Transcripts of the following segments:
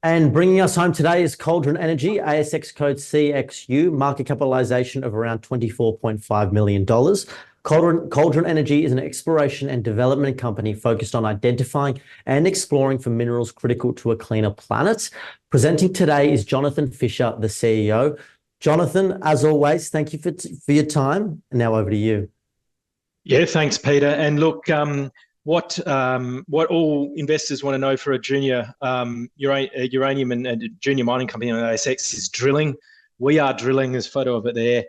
And bringing us home today is Cauldron Energy, ASX code CXU, market capitalization of around $24.5 million. Cauldron Energy is an exploration and development company focused on identifying and exploring for minerals critical to a cleaner planet. Presenting today is Jonathan Fisher, the CEO. Jonathan, as always, thank you for your time. And now over to you. Yeah, thanks, Peter. And look, what all investors want to know for a junior uranium and junior mining company on ASX is drilling. We are drilling. There's a photo of it there.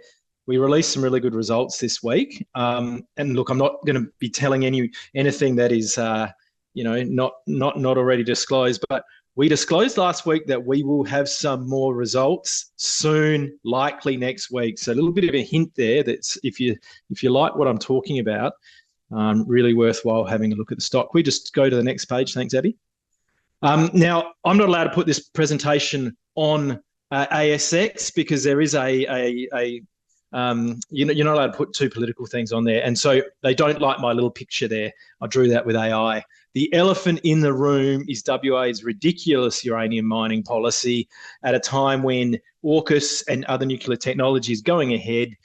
We released some really good results this week. And look, I'm not going to be telling anything that is not already disclosed, but we disclosed last week that we will have some more results soon, likely next week. So a little bit of a hint there that if you like what I'm talking about, really worthwhile having a look at the stock. We just go to the next page. Thanks, Abby. Now, I'm not allowed to put this presentation on ASX because there is you're not allowed to put two political things on there. And so they don't like my little picture there. I drew that with AI. The elephant in the room is WA's ridiculous uranium mining policy at a time when AUKUS and other nuclear technology is going ahead.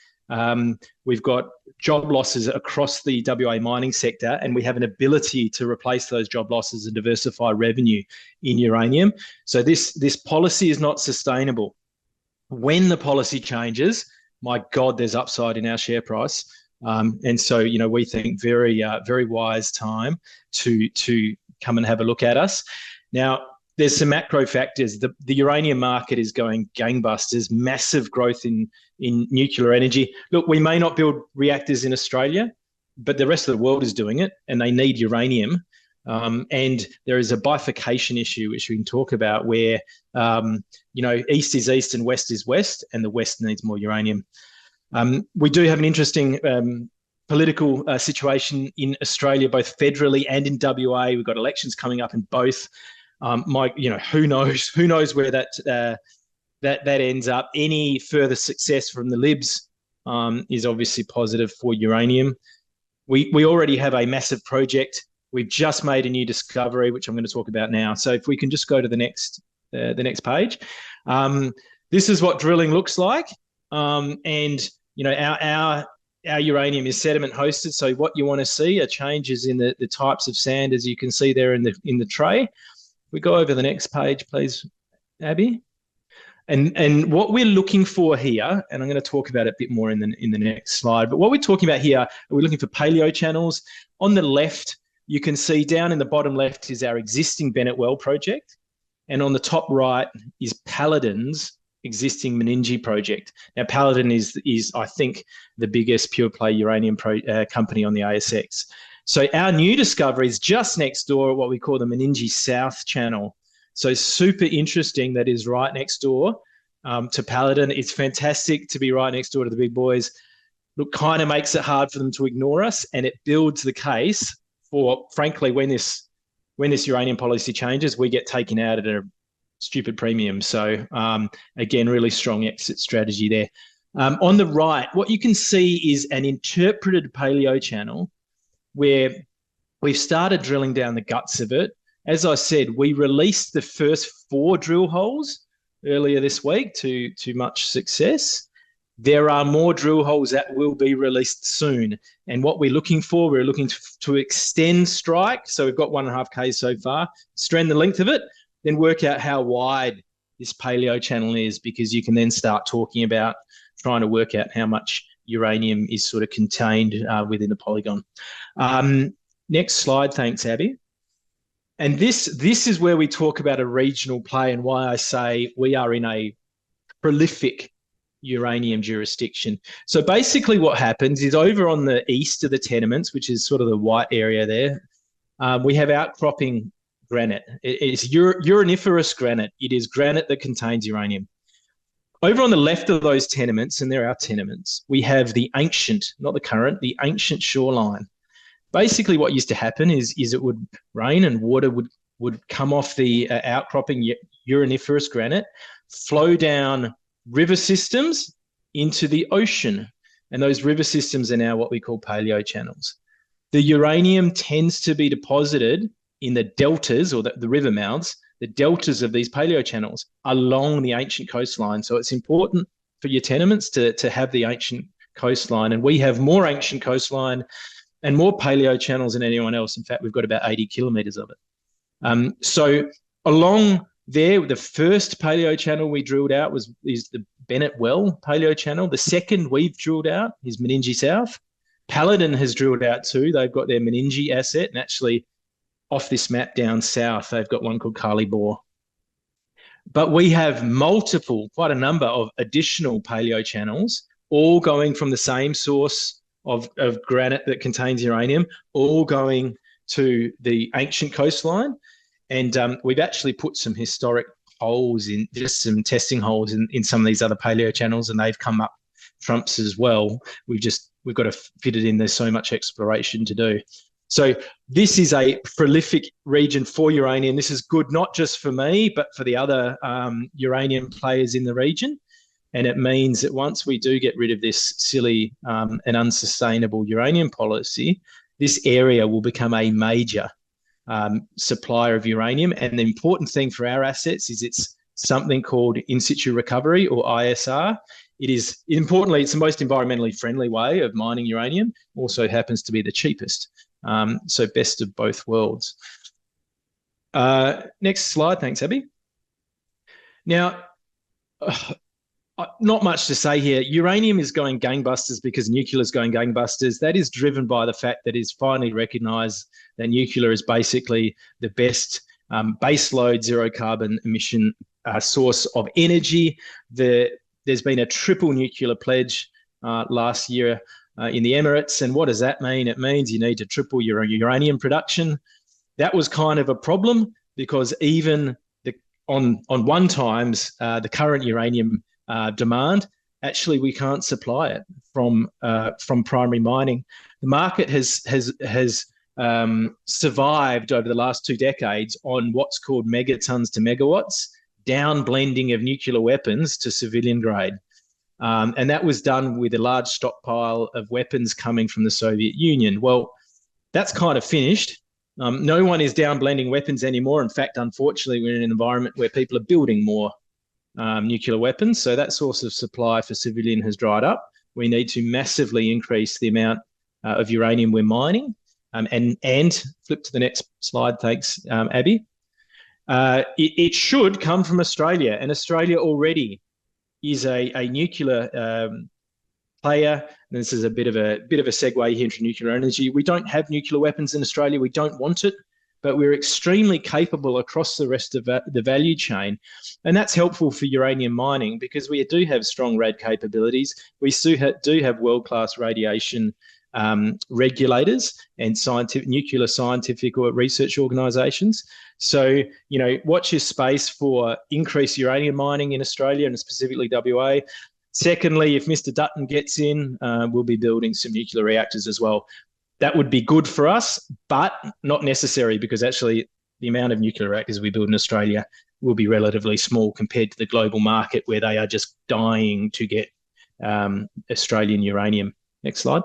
We've got job losses across the WA mining sector, and we have an ability to replace those job losses and diversify revenue in uranium. So this policy is not sustainable. When the policy changes, my God, there's upside in our share price. And so, we think very wise time to come and have a look at us. Now, there's some macro factors. The uranium market is going gangbusters, massive growth in nuclear energy. Look, we may not build reactors in Australia, but the rest of the world is doing it, and they need uranium. And there is a bifurcation issue, which we can talk about, where, East is East and West is West, and the West needs more uranium. We do have an interesting political situation in Australia, both federally and in WA. We've got elections coming up in both. Who knows where that ends up. Any further success from the Libs is obviously positive for uranium. We already have a massive project. We've just made a new discovery, which I'm going to talk about now. So if we can just go to the next page. This is what drilling looks like. Our uranium is sediment hosted. So what you want to see are changes in the types of sand, as you can see there in the tray. We go over the next page, please, Abby. And what we're looking for here, and I'm going to talk about it a bit more in the next slide, but what we're talking about here, we're looking for paleo channels. On the left, you can see down in the bottom left is our existing Bennett Well project. And on the top right is Paladin's existing Meningie project. Now, Paladin is I think, the biggest pure play uranium company on the ASX. So our new discovery is just next door at what we call the Meningie South channel. So super interesting that is right next door to Paladin. It's fantastic to be right next door to the big boys. Look, kind of makes it hard for them to ignore us, and it builds the case for, frankly, when this uranium policy changes, we get taken out at a stupid premium. So again, really strong exit strategy there. On the right, what you can see is an interpreted paleo channel where we've started drilling down the guts of it. As I said, we released the first 4 drill holes earlier this week to much success. There are more drill holes that will be released soon. And what we're looking for, we're looking to extend strike. So we've got 1.5 K so far, strand the length of it, then work out how wide this paleo channel is, because you can then start talking about trying to work out how much uranium is sort of contained within the polygon. Next slide, thanks, Abby. And this is where we talk about a regional play and why I say we are in a prolific uranium jurisdiction. So basically what happens is over on the east of the tenements, which is sort of the white area there, we have outcropping granite. It's uraniferous granite. It is granite that contains uranium. Over on the left of those tenements, and they're our tenements, we have the ancient, not the current, the ancient shoreline. Basically what used to happen is it would rain and water would come off the outcropping uraniferous granite, flow down river systems into the ocean. And those river systems are now what we call paleo channels. The uranium tends to be deposited in the deltas or the river mouths the deltas of these paleochannels along the ancient coastline. So it's important for your tenements to have the ancient coastline. And we have more ancient coastline and more paleochannels than anyone else. In fact, we've got about 80 kilometres of it. So along there, the first paleochannel we drilled out is the Bennett Well paleochannel. The second we've drilled out is Meningie South. Paladin has drilled out too. They've got their Meningie asset, and actually off this map down south, they've got one called Carly Bore. But we have quite a number of additional paleochannels, all going from the same source of granite that contains uranium, all going to the ancient coastline. And we've actually put some historic holes in, just some testing holes in some of these other paleochannels, and they've come up trumps as well. We've got to fit it in. There's so much exploration to do. So this is a prolific region for uranium. This is good not just for me, but for the other uranium players in the region. And it means that once we do get rid of this silly and unsustainable uranium policy, this area will become a major supplier of uranium. And the important thing for our assets is it's something called in situ recovery, or ISR. It is, importantly, it's the most environmentally friendly way of mining uranium, also happens to be the cheapest. So best of both worlds. Next slide. Thanks, Abby. Now, not much to say here. Uranium is going gangbusters because nuclear is going gangbusters. That is driven by the fact that it's finally recognised that nuclear is basically the best baseload zero carbon emission source of energy. There's been a triple nuclear pledge last year in the Emirates. And what does that mean? It means you need to triple your uranium production. That was kind of a problem because even on 1 times the current uranium demand, actually we can't supply it from primary mining. The market has survived over the last 2 decades on what's called megatons to megawatts, down blending of nuclear weapons to civilian grade. And that was done with a large stockpile of weapons coming from the Soviet Union. Well, that's kind of finished. No one is down blending weapons anymore. In fact, unfortunately, we're in an environment where people are building more nuclear weapons. So that source of supply for civilian has dried up. We need to massively increase the amount of uranium we're mining. And flip to the next slide. Thanks, Abby. It should come from Australia, and Australia already is a nuclear player. And this is a bit of a segue here into nuclear energy. We don't have nuclear weapons in Australia. We don't want it, but we're extremely capable across the rest of the value chain. And that's helpful for uranium mining because we do have strong rad capabilities. We do have world-class radiation regulators and nuclear scientific or research organisations. So, watch your space for increased uranium mining in Australia and specifically WA. Secondly, if Mr. Dutton gets in, we'll be building some nuclear reactors as well. That would be good for us, but not necessary because actually the amount of nuclear reactors we build in Australia will be relatively small compared to the global market where they are just dying to get Australian uranium. Next slide.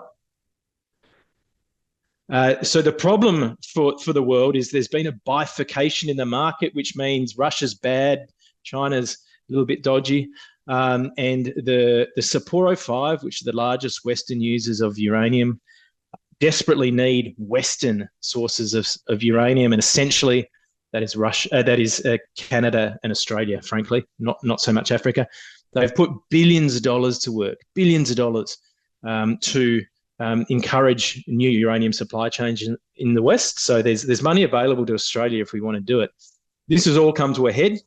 So the problem for the world is there's been a bifurcation in the market, which means Russia's bad, China's a little bit dodgy, and the Sapporo 5, which are the largest Western users of uranium, desperately need Western sources of uranium, and essentially that is Canada and Australia. Frankly, not so much Africa. They've put billions of dollars to work, to encourage new uranium supply chains in the West. So there's money available to Australia if we want to do it. This has all come to a head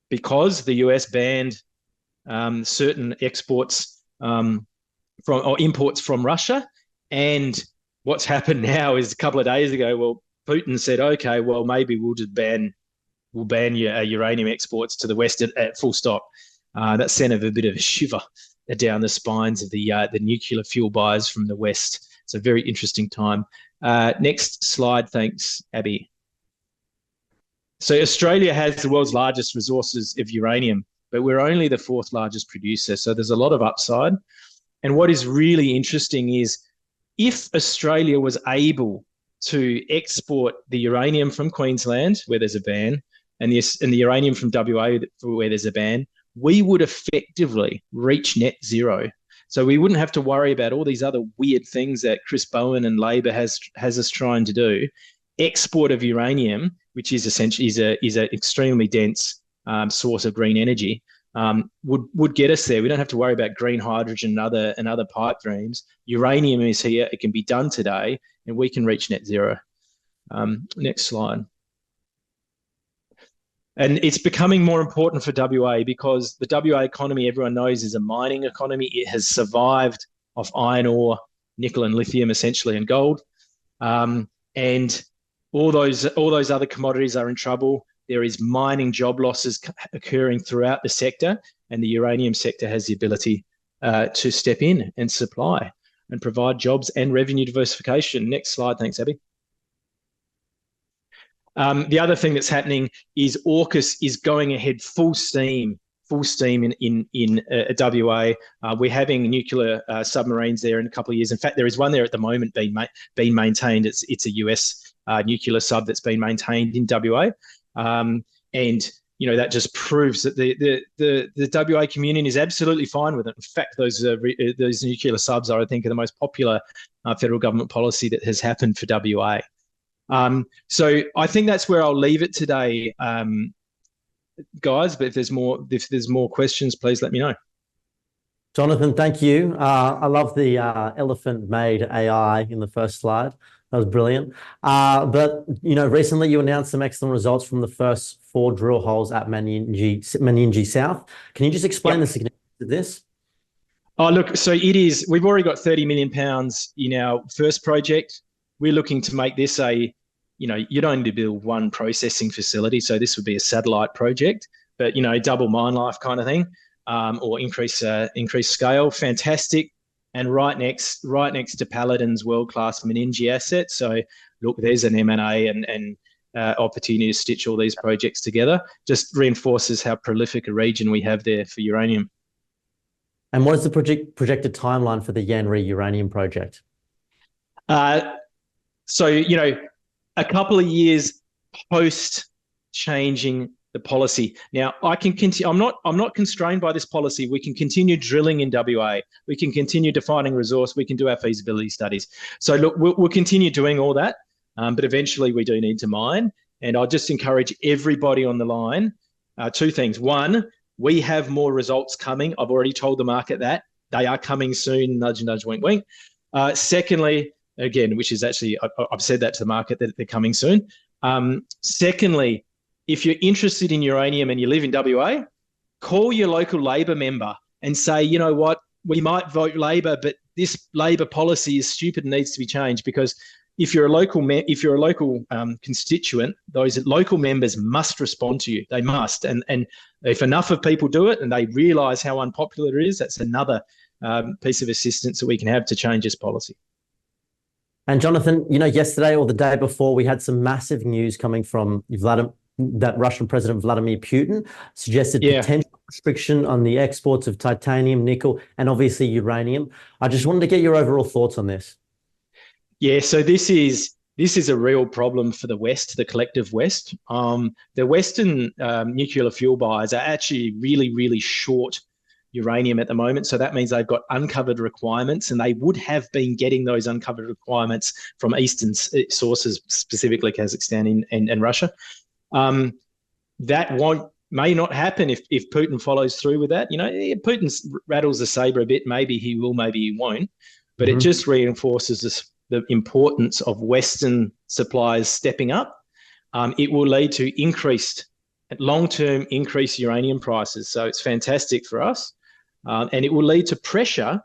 because the US banned certain exports or imports from Russia. And what's happened now is a couple of days ago, well, Putin said, okay, well, maybe we'll ban your uranium exports to the West at full stop. That sent a bit of a shiver down the spines of the nuclear fuel buyers from the West. It's a very interesting time. Next slide. Thanks, Abby. So Australia has the world's largest resources of uranium, but we're only the 4th largest producer. So there's a lot of upside. And what is really interesting is if Australia was able to export the uranium from Queensland, where there's a ban, and the uranium from WA, where there's a ban, we would effectively reach net zero. So we wouldn't have to worry about all these other weird things that Chris Bowen and Labor has us trying to do. Export of uranium, which is essentially is an extremely dense source of green energy, would get us there. We don't have to worry about green hydrogen and other pipe dreams. Uranium is here; it can be done today, and we can reach net zero. Next slide. And it's becoming more important for WA because the WA economy, everyone knows, is a mining economy. It has survived off iron ore, nickel and lithium, essentially, and gold. And all those other commodities are in trouble. There is mining job losses occurring throughout the sector, and the uranium sector has the ability to step in and supply and provide jobs and revenue diversification. Next slide. Thanks, Abby. The other thing that's happening is AUKUS is going ahead full steam in WA. We're having nuclear submarines there in a couple of years. In fact, there is one there at the moment being maintained. It's a US nuclear sub that's been maintained in WA, and that just proves that the WA community is absolutely fine with it. In fact, those nuclear subs are, I think, the most popular federal government policy that has happened for WA. So I think that's where I'll leave it today, guys. But if there's more questions, please let me know. Jonathan, thank you. I love the elephant-made AI in the first slide. That was brilliant. But recently you announced some excellent results from the first 4 drill holes at Meningie South. Can you just explain the significance of this? Oh, look. So we've already got £30 million in our first project. We're looking to make this you don't need to build one processing facility. So this would be a satellite project, but, double mine life kind of thing, or increase scale. Fantastic. And right next to Paladin's world-class Meningie asset. So look, there's an M&A and opportunity to stitch all these projects together. Just reinforces how prolific a region we have there for uranium. And what is the projected timeline for the Yanrey Uranium Project? So, a couple of years post changing the policy. Now, I can continue. I'm not constrained by this policy. We can continue drilling in WA. We can continue defining resource. We can do our feasibility studies. So, look, we'll continue doing all that, but eventually we do need to mine. And I'll just encourage everybody on the line 2 things. One, we have more results coming. I've already told the market that they are coming soon. Nudge, nudge, wink, wink. Secondly, again, which is actually, I've said that to the market that they're coming soon. Secondly, if you're interested in uranium and you live in WA, call your local Labor member and say, you know what, we might vote Labor, but this Labor policy is stupid and needs to be changed. Because if you're a local constituent, those local members must respond to you. They must. And if enough of people do it and they realise how unpopular it is, that's another piece of assistance that we can have to change this policy. And Jonathan, yesterday or the day before, we had some massive news coming from that Russian President Vladimir Putin suggested potential restriction on the exports of titanium, nickel, and obviously uranium. I just wanted to get your overall thoughts on this. Yeah, so this is a real problem for the West, the collective West. The Western nuclear fuel buyers are actually really, really short uranium at the moment. So that means they've got uncovered requirements, and they would have been getting those uncovered requirements from Eastern sources, specifically Kazakhstan and Russia. That may not happen if Putin follows through with that. Putin rattles the saber a bit. Maybe he will, maybe he won't. But it just reinforces the importance of Western suppliers stepping up. It will lead to long-term increased uranium prices. So it's fantastic for us. And it will lead to pressure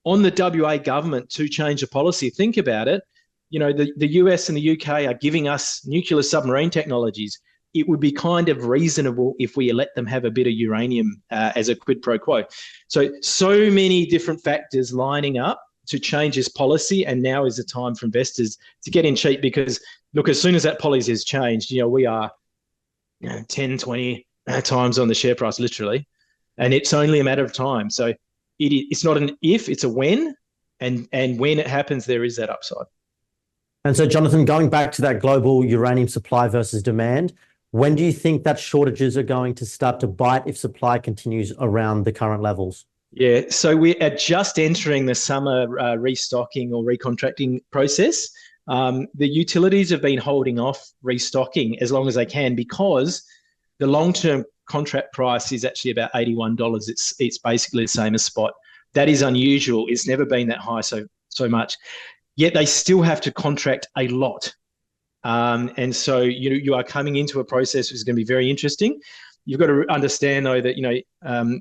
on the WA government to change the policy. Think about it. The US and the UK are giving us nuclear submarine technologies. It would be kind of reasonable if we let them have a bit of uranium as a quid pro quo. So many different factors lining up to change this policy. And now is the time for investors to get in cheap, because, look, as soon as that policy has changed, we are 10, 20 times on the share price, literally. And it's only a matter of time. So it's not an if, it's a when. And when it happens, there is that upside. And so, Jonathan, going back to that global uranium supply versus demand, When do you think that shortages are going to start to bite if supply continues around the current levels? Yeah, so we are just entering the summer restocking or recontracting process. The utilities have been holding off restocking as long as they can because the long-term contract price is actually about $81. It's basically the same as spot. That is unusual. It's never been that high so much. Yet they still have to contract a lot. And so you are coming into a process which is going to be very interesting. You've got to understand, though, that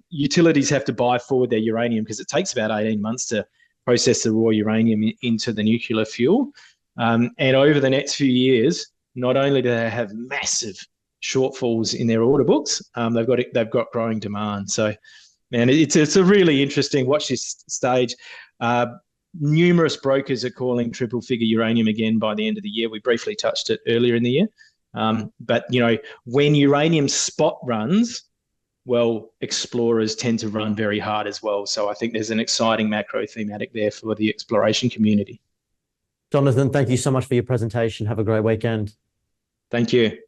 utilities have to buy forward their uranium because it takes about 18 months to process the raw uranium into the nuclear fuel. And over the next few years, not only do they have massive shortfalls in their order books, they've got growing demand. So, man, it's a really interesting watch this stage. Numerous brokers are calling triple figure uranium again by the end of the year. We briefly touched it earlier in the year. But, when uranium spot runs, well, explorers tend to run very hard as well. So I think there's an exciting macro thematic there for the exploration community. Jonathan, thank you so much for your presentation. Have a great weekend. Thank you.